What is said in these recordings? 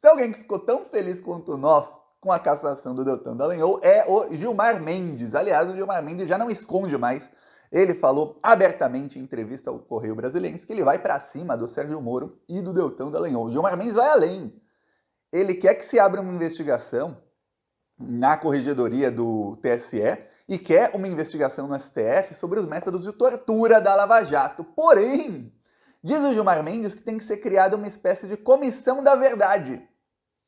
Se alguém que ficou tão feliz quanto nós com a cassação do Deltan Dallagnol é o Gilmar Mendes. Aliás, o Gilmar Mendes já não esconde mais. Ele falou abertamente em entrevista ao Correio Brasiliense que ele vai para cima do Sérgio Moro e do Deltan Dallagnol. O Gilmar Mendes vai além. Ele quer que se abra uma investigação na corregedoria do TSE e quer uma investigação no STF sobre os métodos de tortura da Lava Jato. Porém, diz o Gilmar Mendes que tem que ser criada uma espécie de comissão da verdade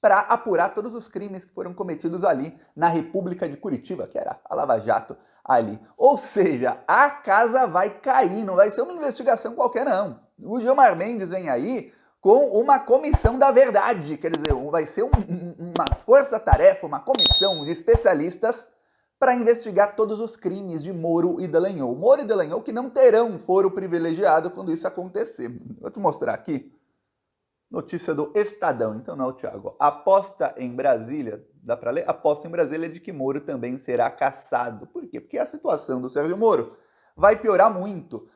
para apurar todos os crimes que foram cometidos ali na República de Curitiba, que era a Lava Jato ali. Ou seja, a casa vai cair, não vai ser uma investigação qualquer não. O Gilmar Mendes vem aí com uma comissão da verdade, quer dizer, vai ser uma força-tarefa, uma comissão de especialistas para investigar todos os crimes de Moro e Dallagnol. Moro e Dallagnol que não terão foro privilegiado quando isso acontecer. Vou te mostrar aqui. Notícia do Estadão. Então não, Thiago. Aposta em Brasília, dá para ler? Aposta em Brasília de que Moro também será cassado. Por quê? Porque a situação do Sérgio Moro vai piorar muito.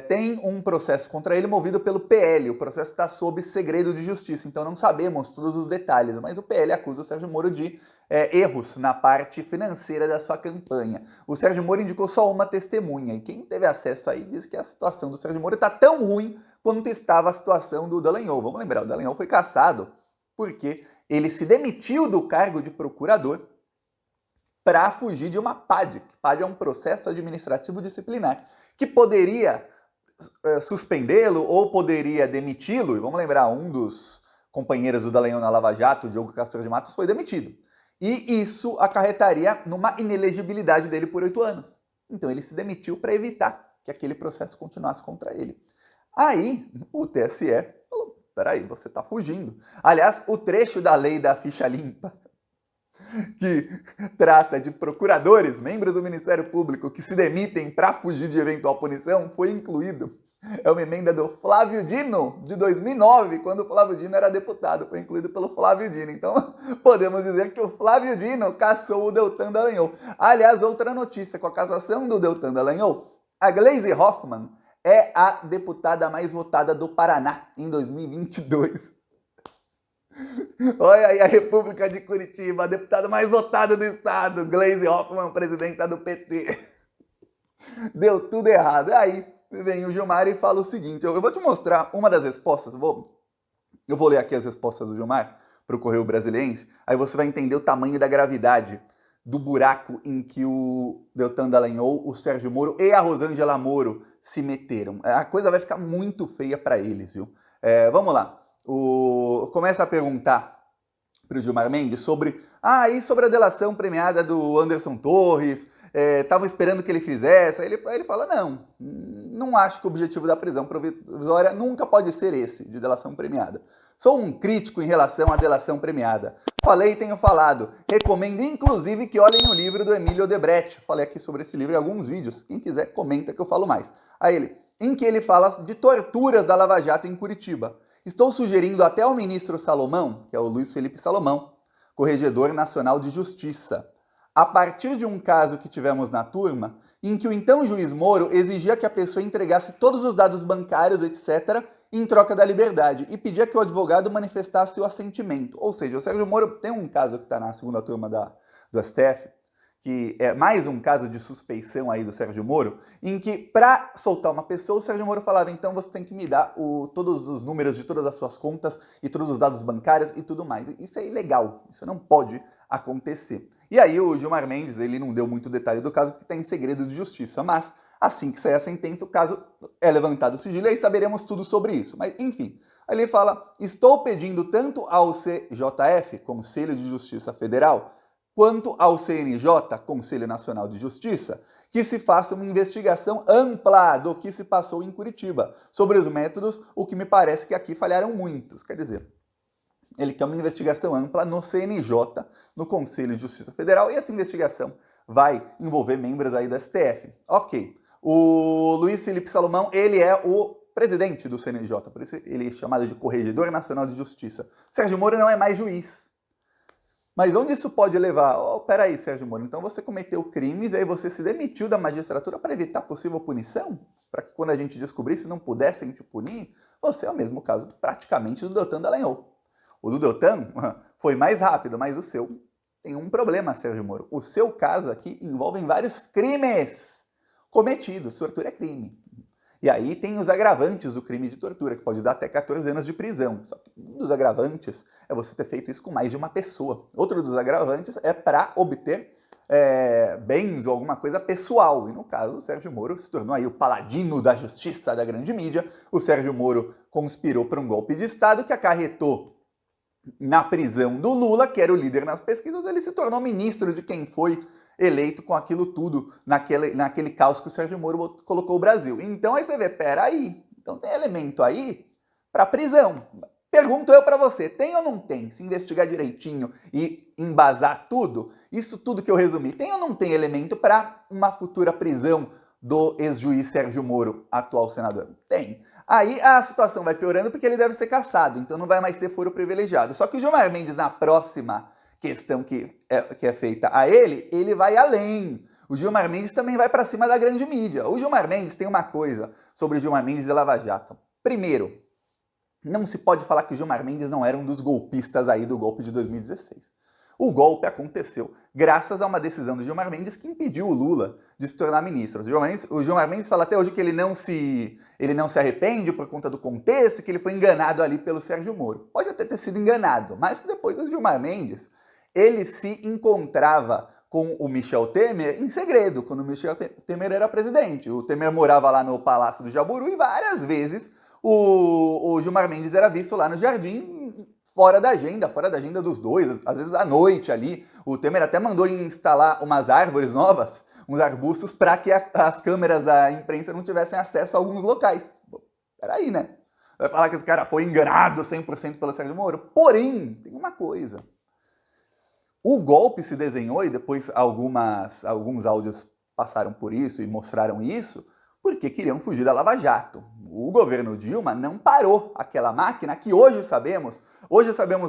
Tem um processo contra ele movido pelo PL. O processo está sob segredo de justiça, então não sabemos todos os detalhes. Mas o PL acusa o Sérgio Moro de erros na parte financeira da sua campanha. O Sérgio Moro indicou só uma testemunha. E quem teve acesso aí diz que a situação do Sérgio Moro está tão ruim quanto estava a situação do Dallagnol. Vamos lembrar, o Dallagnol foi cassado porque ele se demitiu do cargo de procurador para fugir de uma PAD. PAD é um processo administrativo disciplinar que poderia suspendê-lo ou poderia demiti-lo. E vamos lembrar, um dos companheiros do Dallagnol na Lava Jato, Diogo Castor de Matos, foi demitido. E isso acarretaria numa inelegibilidade dele por 8 anos. Então ele se demitiu para evitar que aquele processo continuasse contra ele. Aí, o TSE falou, peraí, você está fugindo. Aliás, o trecho da lei da ficha limpa, que trata de procuradores, membros do Ministério Público, que se demitem para fugir de eventual punição, foi incluído. É uma emenda do Flávio Dino, de 2009, quando o Flávio Dino era deputado. Foi incluído pelo Flávio Dino. Então, podemos dizer que o Flávio Dino cassou o Deltan Dallagnol. Aliás, outra notícia, com a cassação do Deltan Dallagnol, a Gleisi Hoffmann é a deputada mais votada do Paraná em 2022. Olha aí a República de Curitiba, a deputada mais votada do estado, Gleisi Hoffmann, presidenta do PT. Deu tudo errado. Aí vem o Gilmar e fala o seguinte, eu vou te mostrar uma das respostas, eu vou ler aqui as respostas do Gilmar para o Correio Brasiliense, aí você vai entender o tamanho da gravidade do buraco em que o Deltan Dallagnol, o Sérgio Moro e a Rosângela Moro se meteram. A coisa vai ficar muito feia para eles, viu? Vamos lá. Começa a perguntar para o Gilmar Mendes sobre e sobre a delação premiada do Anderson Torres, estavam esperando que ele fizesse. Aí ele fala, não acho que o objetivo da prisão provisória nunca pode ser esse, de delação premiada. Sou um crítico em relação à delação premiada. Falei e tenho falado. Recomendo, inclusive, que olhem o livro do Emílio Odebrecht. Falei aqui sobre esse livro em alguns vídeos. Quem quiser, comenta que eu falo mais. Aí em que ele fala de torturas da Lava Jato em Curitiba. Estou sugerindo até ao ministro Salomão, que é o Luiz Felipe Salomão, Corregedor Nacional de Justiça, a partir de um caso que tivemos na turma, em que o então juiz Moro exigia que a pessoa entregasse todos os dados bancários, etc., em troca da liberdade, e pedia que o advogado manifestasse o assentimento. Ou seja, o Sérgio Moro tem um caso que está na segunda turma do STF, que é mais um caso de suspeição aí do Sérgio Moro, em que, para soltar uma pessoa, o Sérgio Moro falava, então você tem que me dar todos os números de todas as suas contas e todos os dados bancários e tudo mais. Isso é ilegal, isso não pode acontecer. E aí o Gilmar Mendes, ele não deu muito detalhe do caso, porque está em segredo de justiça, mas assim que sair a sentença, o caso é levantado o sigilo e aí saberemos tudo sobre isso. Mas, enfim, aí ele fala, estou pedindo tanto ao CJF, Conselho de Justiça Federal, quanto ao CNJ, Conselho Nacional de Justiça, que se faça uma investigação ampla do que se passou em Curitiba. Sobre os métodos, o que me parece que aqui falharam muitos. Quer dizer, ele quer uma investigação ampla no CNJ, no Conselho de Justiça Federal, e essa investigação vai envolver membros aí do STF. Ok. O Luiz Felipe Salomão, ele é o presidente do CNJ, por isso ele é chamado de Corregedor Nacional de Justiça. Sérgio Moro não é mais juiz. Mas onde isso pode levar? Peraí, Sérgio Moro, então você cometeu crimes e aí você se demitiu da magistratura para evitar possível punição? Para que quando a gente descobrisse não pudessem te punir? Você é o mesmo caso praticamente do Deltan Dallagnol. O do Deltan foi mais rápido, mas o seu tem um problema, Sérgio Moro. O seu caso aqui envolve vários crimes cometidos. Tortura é crime. E aí tem os agravantes do crime de tortura, que pode dar até 14 anos de prisão. Só que um dos agravantes é você ter feito isso com mais de uma pessoa. Outro dos agravantes é para obter bens ou alguma coisa pessoal. E no caso, o Sérgio Moro se tornou aí o paladino da justiça da grande mídia. O Sérgio Moro conspirou para um golpe de Estado que acarretou na prisão do Lula, que era o líder nas pesquisas. Ele se tornou ministro de quem foi eleito com aquilo tudo, naquele caos que o Sérgio Moro colocou o Brasil. Então aí você vê, peraí, então tem elemento aí para prisão. Pergunto eu para você, tem ou não tem? Se investigar direitinho e embasar tudo, isso tudo que eu resumi, tem ou não tem elemento para uma futura prisão do ex-juiz Sérgio Moro, atual senador? Tem. Aí a situação vai piorando porque ele deve ser cassado, então não vai mais ter foro privilegiado. Só que o Gilmar Mendes, na próxima questão que é feita a ele vai além. O Gilmar Mendes também vai para cima da grande mídia. O Gilmar Mendes tem uma coisa sobre o Gilmar Mendes e Lava Jato. Primeiro, não se pode falar que o Gilmar Mendes não era um dos golpistas aí do golpe de 2016. O golpe aconteceu graças a uma decisão do Gilmar Mendes que impediu o Lula de se tornar ministro. O Gilmar Mendes fala até hoje que ele não se arrepende por conta do contexto, que ele foi enganado ali pelo Sérgio Moro. Pode até ter sido enganado, mas depois o Gilmar Mendes ele se encontrava com o Michel Temer em segredo, quando o Michel Temer era presidente. O Temer morava lá no Palácio do Jaburu e várias vezes o Gilmar Mendes era visto lá no jardim, fora da agenda dos dois, às vezes à noite ali. O Temer até mandou instalar umas árvores novas, uns arbustos, para que as câmeras da imprensa não tivessem acesso a alguns locais. Peraí, né? Vai falar que esse cara foi enganado 100% pelo Sérgio Moro? Porém, tem uma coisa. O golpe se desenhou, e depois alguns áudios passaram por isso e mostraram isso, porque queriam fugir da Lava Jato. O governo Dilma não parou aquela máquina que hoje sabemos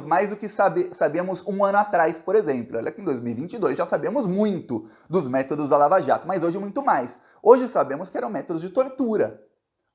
mais do que sabíamos um ano atrás, por exemplo. Olha que em 2022 já sabemos muito dos métodos da Lava Jato, mas hoje muito mais. Hoje sabemos que eram métodos de tortura.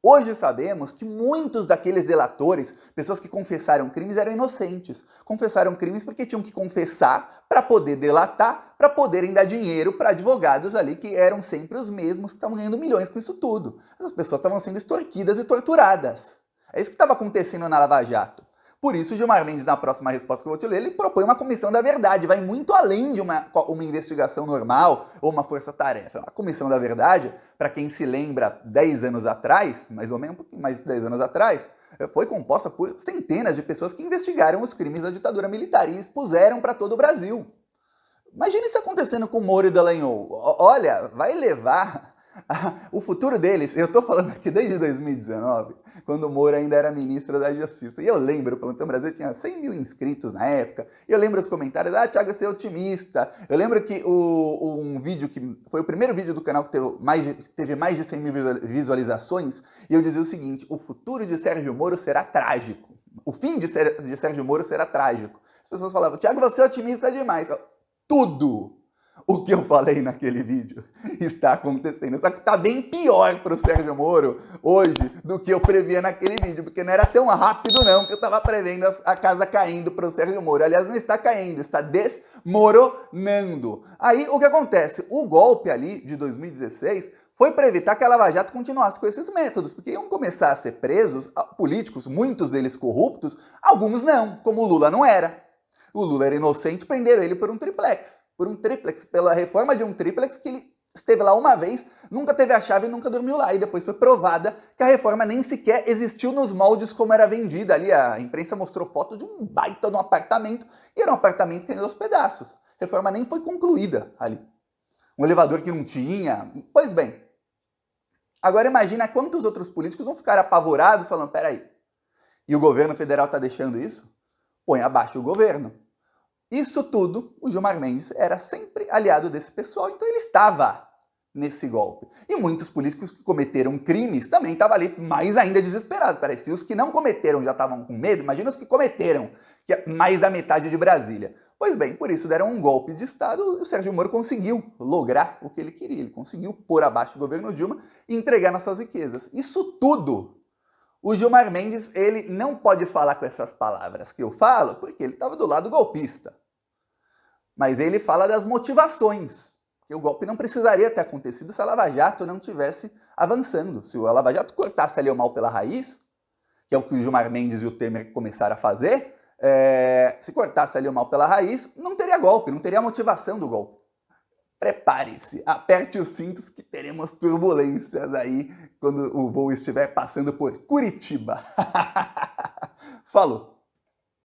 Hoje sabemos que muitos daqueles delatores, pessoas que confessaram crimes, eram inocentes. Confessaram crimes porque tinham que confessar para poder delatar, para poderem dar dinheiro para advogados ali que eram sempre os mesmos, que estavam ganhando milhões com isso tudo. Essas pessoas estavam sendo extorquidas e torturadas. É isso que estava acontecendo na Lava Jato. Por isso, o Gilmar Mendes, na próxima resposta que eu vou te ler, ele propõe uma comissão da verdade, vai muito além de uma investigação normal ou uma força-tarefa. A comissão da verdade, para quem se lembra 10 anos atrás, mais ou menos, um pouquinho mais de 10 anos atrás, foi composta por centenas de pessoas que investigaram os crimes da ditadura militar e expuseram para todo o Brasil. Imagina isso acontecendo com o Moro e Dallagnol. Olha, vai levar o futuro deles. Eu estou falando aqui desde 2019, quando o Moro ainda era ministro da Justiça. E eu lembro, o Plantão Brasil tinha 100 mil inscritos na época. E eu lembro os comentários, Thiago, você é otimista. Eu lembro que um vídeo que foi o primeiro vídeo do canal que teve mais de 100 mil visualizações. E eu dizia o seguinte, o futuro de Sérgio Moro será trágico. O fim de Sérgio Moro será trágico. As pessoas falavam, Thiago, você é otimista demais. Tudo o que eu falei naquele vídeo está acontecendo. Só que está bem pior para o Sérgio Moro hoje do que eu previa naquele vídeo, porque não era tão rápido não que eu estava prevendo a casa caindo para o Sérgio Moro. Aliás, não está caindo, está desmoronando. Aí o que acontece? O golpe ali de 2016 foi para evitar que a Lava Jato continuasse com esses métodos, porque iam começar a ser presos políticos, muitos deles corruptos, alguns não, como o Lula não era. O Lula era inocente, prenderam ele por um triplex. Pela reforma de um triplex que ele esteve lá uma vez, nunca teve a chave e nunca dormiu lá. E depois foi provada que a reforma nem sequer existiu nos moldes como era vendida ali. A imprensa mostrou foto de um baita de um apartamento e era um apartamento caindo aos pedaços. A reforma nem foi concluída ali. Um elevador que não tinha. Pois bem, agora imagina quantos outros políticos vão ficar apavorados falando, peraí, e o governo federal está deixando isso? Põe abaixo o governo. Isso tudo, o Gilmar Mendes era sempre aliado desse pessoal, então ele estava nesse golpe. E muitos políticos que cometeram crimes também estavam ali mais ainda desesperados. Parece, os que não cometeram já estavam com medo, imagina os que cometeram, que é mais da metade de Brasília. Pois bem, por isso deram um golpe de Estado e o Sérgio Moro conseguiu lograr o que ele queria. Ele conseguiu pôr abaixo o governo Dilma e entregar nossas riquezas. Isso tudo O Gilmar Mendes, ele não pode falar com essas palavras que eu falo, porque ele estava do lado golpista. Mas ele fala das motivações, que o golpe não precisaria ter acontecido se a Lava Jato não tivesse avançando. Se a Lava Jato cortasse ali o mal pela raiz, que é o que o Gilmar Mendes e o Temer começaram a fazer, se cortasse ali o mal pela raiz, não teria golpe, não teria motivação do golpe. Prepare-se, aperte os cintos que teremos turbulências aí quando o voo estiver passando por Curitiba. Falou!